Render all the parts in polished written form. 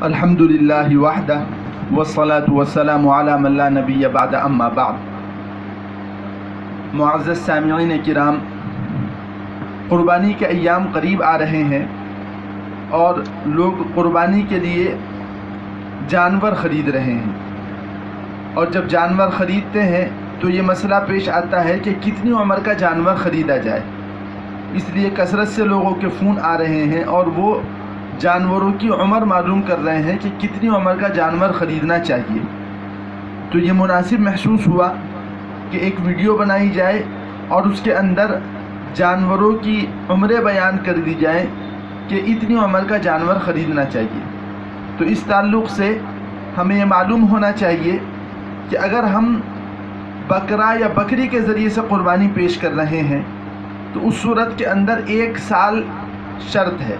الحمدللہ وحدہ والصلاة والسلام علی من لا نبی بعد اما بعد۔ معزز سامعین کرام، قربانی کے ایام قریب آ رہے ہیں اور لوگ قربانی کے لیے جانور خرید رہے ہیں، اور جب جانور خریدتے ہیں تو یہ مسئلہ پیش آتا ہے کہ کتنی عمر کا جانور خریدا جائے۔ اس لیے کثرت سے لوگوں کے فون آ رہے ہیں اور وہ جانوروں کی عمر معلوم کر رہے ہیں کہ کتنی عمر کا جانور خریدنا چاہیے۔ تو یہ مناسب محسوس ہوا کہ ایک ویڈیو بنائی جائے اور اس کے اندر جانوروں کی عمریں بیان کر دی جائیں کہ اتنی عمر کا جانور خریدنا چاہیے۔ تو اس تعلق سے ہمیں یہ معلوم ہونا چاہیے کہ اگر ہم بکرا یا بکری کے ذریعے سے قربانی پیش کر رہے ہیں تو اس صورت کے اندر 1 سال شرط ہے،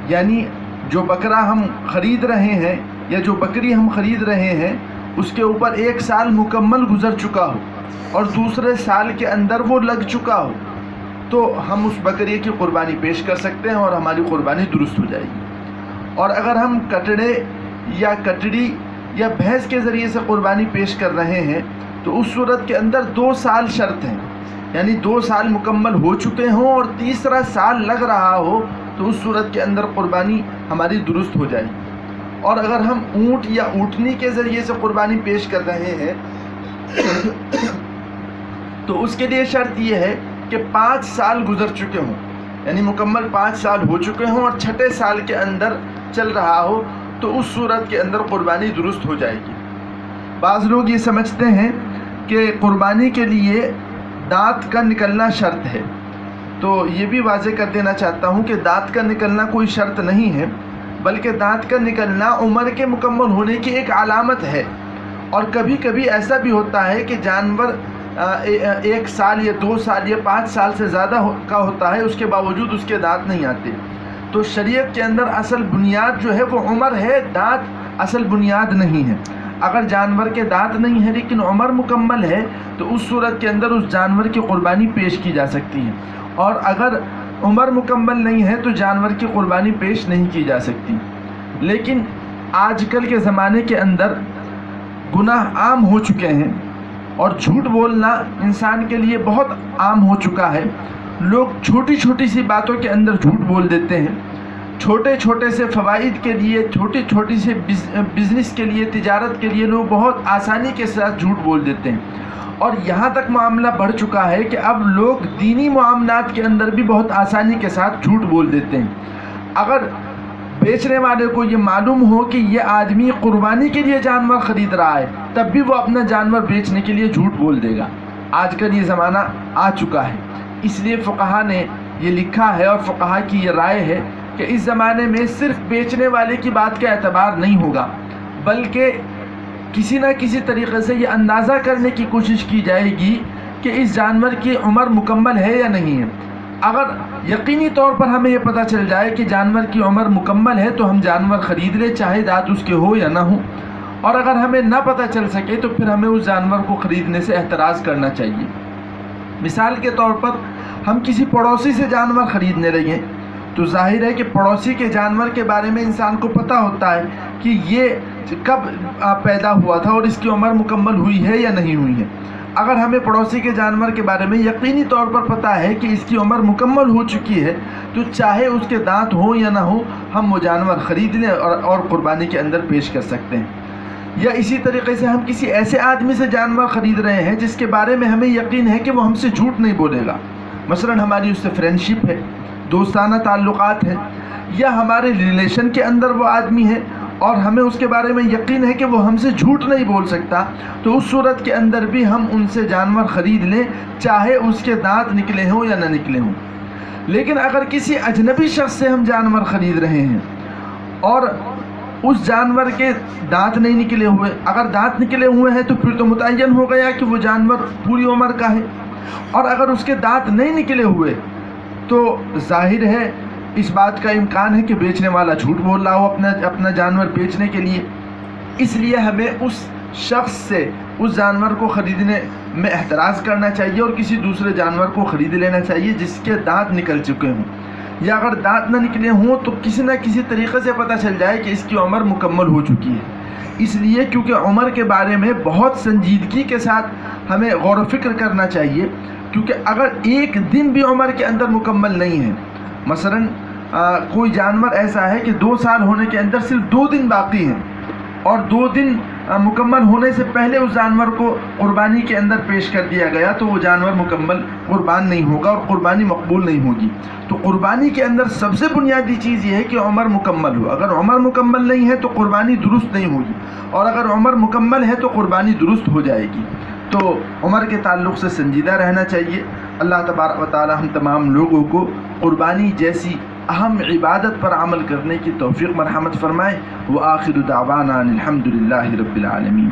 یعنی جو بکرا ہم خرید رہے ہیں یا جو بکری ہم خرید رہے ہیں اس کے اوپر 1 سال مکمل گزر چکا ہو اور دوسرے سال کے اندر وہ لگ چکا ہو تو ہم اس بکری کی قربانی پیش کر سکتے ہیں اور ہماری قربانی درست ہو جائے گی۔ اور اگر ہم کٹڑے یا کٹڑی یا بھینس کے ذریعے سے قربانی پیش کر رہے ہیں تو اس صورت کے اندر 2 سال شرط ہیں، یعنی 2 سال مکمل ہو چکے ہوں اور تیسرا سال لگ رہا ہو تو اس صورت کے اندر قربانی ہماری درست ہو جائے گی۔ اور اگر ہم اونٹ یا اونٹنی کے ذریعے سے قربانی پیش کر رہے ہیں تو اس کے لیے شرط یہ ہے کہ 5 سال گزر چکے ہوں، یعنی مکمل 5 سال ہو چکے ہوں اور 6 سال کے اندر چل رہا ہو تو اس صورت کے اندر قربانی درست ہو جائے گی۔ بعض لوگ یہ سمجھتے ہیں کہ قربانی کے لیے دانت کا نکلنا شرط ہے، تو یہ بھی واضح کر دینا چاہتا ہوں کہ دانت کا نکلنا کوئی شرط نہیں ہے، بلکہ دانت کا نکلنا عمر کے مکمل ہونے کی ایک علامت ہے۔ اور کبھی کبھی ایسا بھی ہوتا ہے کہ جانور 1 سال یا 2 سال یا 5 سال سے زیادہ کا ہوتا ہے، اس کے باوجود اس کے دانت نہیں آتے۔ تو شریعت کے اندر اصل بنیاد جو ہے وہ عمر ہے، دانت اصل بنیاد نہیں ہے۔ اگر جانور کے دانت نہیں ہے لیکن عمر مکمل ہے تو اس صورت کے اندر اس جانور کی قربانی پیش کی جا سکتی ہے، اور اگر عمر مکمل نہیں ہے تو جانور کی قربانی پیش نہیں کی جا سکتی۔ لیکن آج کل کے زمانے کے اندر گناہ عام ہو چکے ہیں اور جھوٹ بولنا انسان کے لیے بہت عام ہو چکا ہے۔ لوگ چھوٹی چھوٹی سی باتوں کے اندر جھوٹ بول دیتے ہیں، چھوٹے چھوٹے سے فوائد کے لیے، چھوٹی چھوٹی سے بزنس کے لیے، تجارت کے لیے لوگ بہت آسانی کے ساتھ جھوٹ بول دیتے ہیں، اور یہاں تک معاملہ بڑھ چکا ہے کہ اب لوگ دینی معاملات کے اندر بھی بہت آسانی کے ساتھ جھوٹ بول دیتے ہیں۔ اگر بیچنے والے کو یہ معلوم ہو کہ یہ آدمی قربانی کے لیے جانور خرید رہا ہے تب بھی وہ اپنا جانور بیچنے کے لیے جھوٹ بول دے گا۔ آج کل یہ زمانہ آ چکا ہے، اس لیے فقہا نے یہ لکھا ہے اور فقہا کی یہ رائے ہے کہ اس زمانے میں صرف بیچنے والے کی بات کا اعتبار نہیں ہوگا، بلکہ کسی نہ کسی طریقے سے یہ اندازہ کرنے کی کوشش کی جائے گی کہ اس جانور کی عمر مکمل ہے یا نہیں ہے۔ اگر یقینی طور پر ہمیں یہ پتہ چل جائے کہ جانور کی عمر مکمل ہے تو ہم جانور خرید لیں، چاہے دانت اس کے ہو یا نہ ہو، اور اگر ہمیں نہ پتہ چل سکے تو پھر ہمیں اس جانور کو خریدنے سے احتراز کرنا چاہیے۔ مثال کے طور پر ہم کسی پڑوسی سے جانور خریدنے لگیں تو ظاہر ہے کہ پڑوسی کے جانور کے بارے میں انسان کو پتہ ہوتا ہے کہ یہ کب پیدا ہوا تھا اور اس کی عمر مکمل ہوئی ہے یا نہیں ہوئی ہے۔ اگر ہمیں پڑوسی کے جانور کے بارے میں یقینی طور پر پتہ ہے کہ اس کی عمر مکمل ہو چکی ہے تو چاہے اس کے دانت ہوں یا نہ ہوں ہم وہ جانور خرید لیں اور قربانی کے اندر پیش کر سکتے ہیں۔ یا اسی طریقے سے ہم کسی ایسے آدمی سے جانور خرید رہے ہیں جس کے بارے میں ہمیں یقین ہے کہ وہ ہم سے جھوٹ نہیں بولے گا، مثلا ہماری اس سے فرینڈشپ ہے، دوستانہ تعلقات ہیں، یا ہمارے ریلیشن کے اندر وہ آدمی ہے اور ہمیں اس کے بارے میں یقین ہے کہ وہ ہم سے جھوٹ نہیں بول سکتا، تو اس صورت کے اندر بھی ہم ان سے جانور خرید لیں، چاہے اس کے دانت نکلے ہوں یا نہ نکلے ہوں۔ لیکن اگر کسی اجنبی شخص سے ہم جانور خرید رہے ہیں اور اس جانور کے دانت نہیں نکلے ہوئے، اگر دانت نکلے ہوئے ہیں تو پھر تو متعین ہو گیا کہ وہ جانور پوری عمر کا ہے، اور اگر اس کے دانت نہیں نکلے ہوئے تو ظاہر ہے اس بات کا امکان ہے کہ بیچنے والا جھوٹ بول رہا ہو اپنا جانور بیچنے کے لیے۔ اس لیے ہمیں اس شخص سے اس جانور کو خریدنے میں احتراز کرنا چاہیے اور کسی دوسرے جانور کو خرید لینا چاہیے جس کے دانت نکل چکے ہوں۔ یا اگر دانت نہ نکلے ہوں تو کسی نہ کسی طریقے سے پتہ چل جائے کہ اس کی عمر مکمل ہو چکی ہے۔ اس لیے کیونکہ عمر کے بارے میں بہت سنجیدگی کے ساتھ ہمیں غور و فکر کرنا چاہیے، کیونکہ اگر ایک دن بھی عمر کے اندر مکمل نہیں ہے، مثلا کوئی جانور ایسا ہے کہ 2 سال ہونے کے اندر صرف 2 دن باقی ہیں اور 2 دن مکمل ہونے سے پہلے اس جانور کو قربانی کے اندر پیش کر دیا گیا تو وہ جانور مکمل قربان نہیں ہوگا اور قربانی مقبول نہیں ہوگی۔ تو قربانی کے اندر سب سے بنیادی چیز یہ ہے کہ عمر مکمل ہو۔ اگر عمر مکمل نہیں ہے تو قربانی درست نہیں ہوگی، اور اگر عمر مکمل ہے تو قربانی درست ہو جائے گی۔ تو عمر کے تعلق سے سنجیدہ رہنا چاہیے۔ اللہ تبارک و تعالی ہم تمام لوگوں کو قربانی جیسی اہم عبادت پر عمل کرنے کی توفیق مرحمت فرمائے۔ وآخر دعوانا الحمد للہ رب العالمین۔